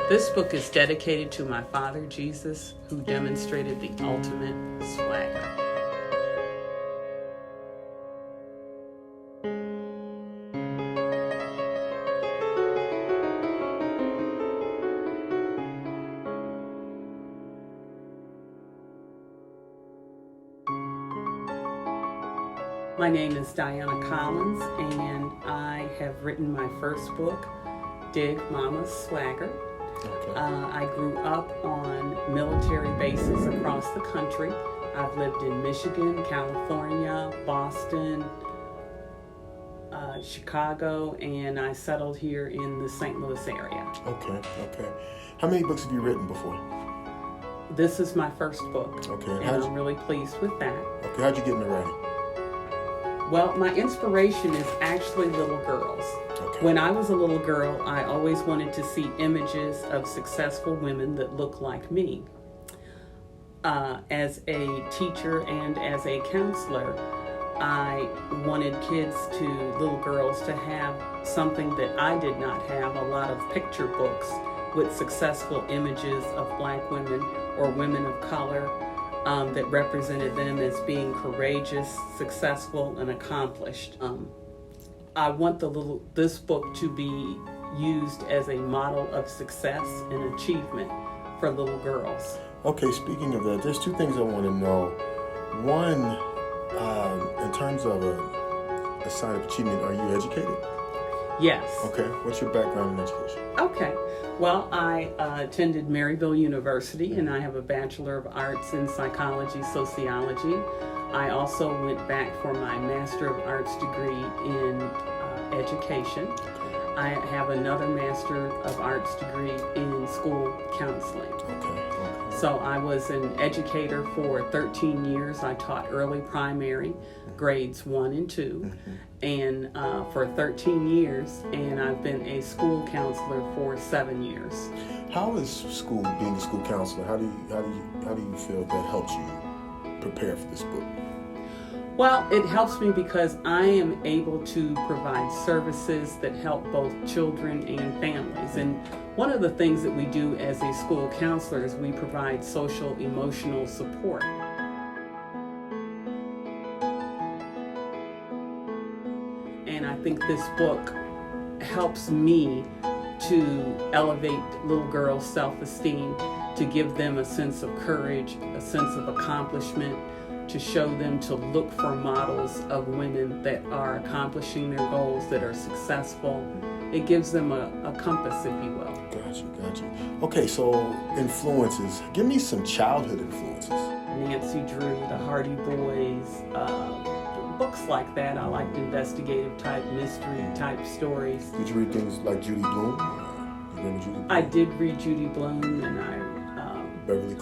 This book is dedicated to my father, Jesus, who demonstrated the ultimate swagger. My name is Diane Collins, and I have written my first book, Dig Mama's Swagger. Okay. I grew up on military bases across the country. I've lived in Michigan, California, Boston, Chicago, and I settled here in the St. Louis area. Okay. How many books have you written before? This is my first book, Okay. and I'm really pleased with that. Okay, how'd you get into writing? Well, my inspiration is actually little girls. Okay. When I was a little girl, I always wanted to see images of successful women that looked like me. As a teacher and as a counselor, I wanted little girls to have something that I did not have, a lot of picture books with successful images of Black women or women of color that represented them as being courageous, successful, and accomplished. I want this book to be used as a model of success and achievement for little girls. Okay, speaking of that, there's two things I want to know. One, in terms of a sign of achievement, are you educated? Yes. Okay, what's your background in education? Okay. Well, I attended Maryville University, and I have a Bachelor of Arts in Psychology, Sociology. I also went back for my Master of Arts degree in education. I have another Master of Arts degree in school counseling. Okay. So I was an educator for 13 years. I taught early primary, grades 1 and 2, and for 13 years, and I've been a school counselor for 7 years. How is school, being a school counselor, how do you feel that helps you prepare for this book? Well, it helps me because I am able to provide services that help both children and families. And one of the things that we do as a school counselor is we provide social emotional support. And I think this book helps me to elevate little girls' self-esteem, to give them a sense of courage, a sense of accomplishment, to show them to look for models of women that are accomplishing their goals, that are successful. It gives them a compass, if you will. Gotcha. Okay, so influences. Give me some childhood influences. Nancy Drew, the Hardy Boys, books like that. I liked investigative type, mystery type stories. Did you read things like Judy Blume? You remember Judy Blume? I did read Judy Blume, and Beverly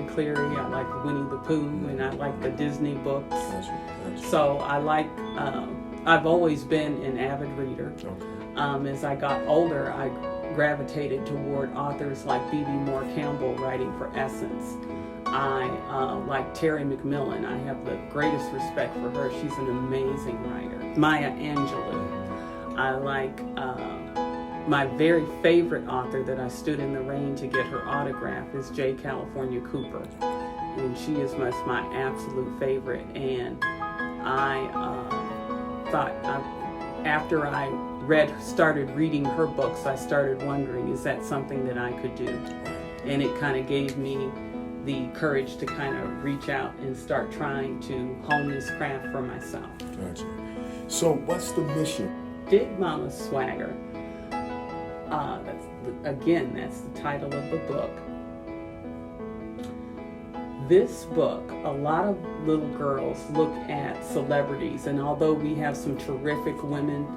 Cleary. I like Winnie the Pooh, and I like the Disney books. Gotcha. So I like, I've always been an avid reader. Okay. As I got older, I gravitated toward authors like B.B. Moore Campbell writing for Essence. I like Terry McMillan. I have the greatest respect for her. She's an amazing writer. Maya Angelou. I like my very favorite author that I stood in the rain to get her autograph is J. California Cooper. And she is my absolute favorite. And I thought, after I started reading her books, I started wondering, is that something that I could do? And it kind of gave me the courage to kind of reach out and start trying to hone this craft for myself. Gotcha. So what's the mission? Dig Mama's Swagger. That's the title of the book. This book, a lot of little girls look at celebrities, and although we have some terrific women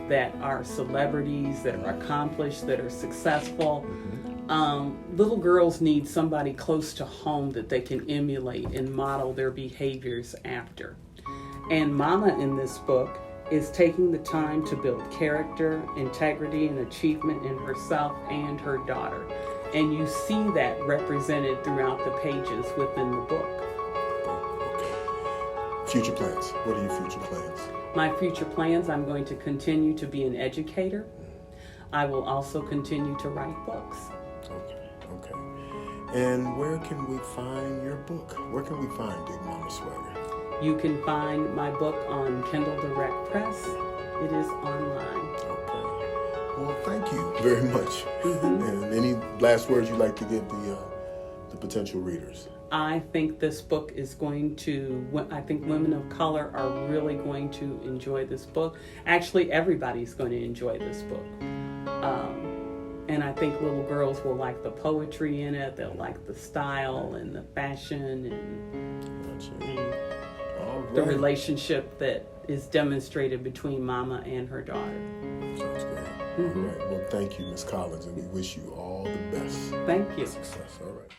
that are celebrities, that are accomplished, that are successful, little girls need somebody close to home that they can emulate and model their behaviors after. And Mama in this book is taking the time to build character, integrity, and achievement in herself and her daughter. And you see that represented throughout the pages within the book. Okay. Future plans. What are your future plans? My future plans, I'm going to continue to be an educator. I will also continue to write books. Okay. And where can we find your book? Where can we find Big Mama Swagger? You can find my book on Kindle Direct Press. It is online. Okay. Well, thank you very much. And any last words you'd like to give the potential readers? I think this book is going to, I think women of color are really going to enjoy this book. Actually, everybody's going to enjoy this book. And I think little girls will like the poetry in it. They'll like the style and the fashion and the relationship that is demonstrated between mama and her daughter. Sounds great. All right. Well, thank you, Ms. Collins, and we wish you all the best. Thank you. Success. All right.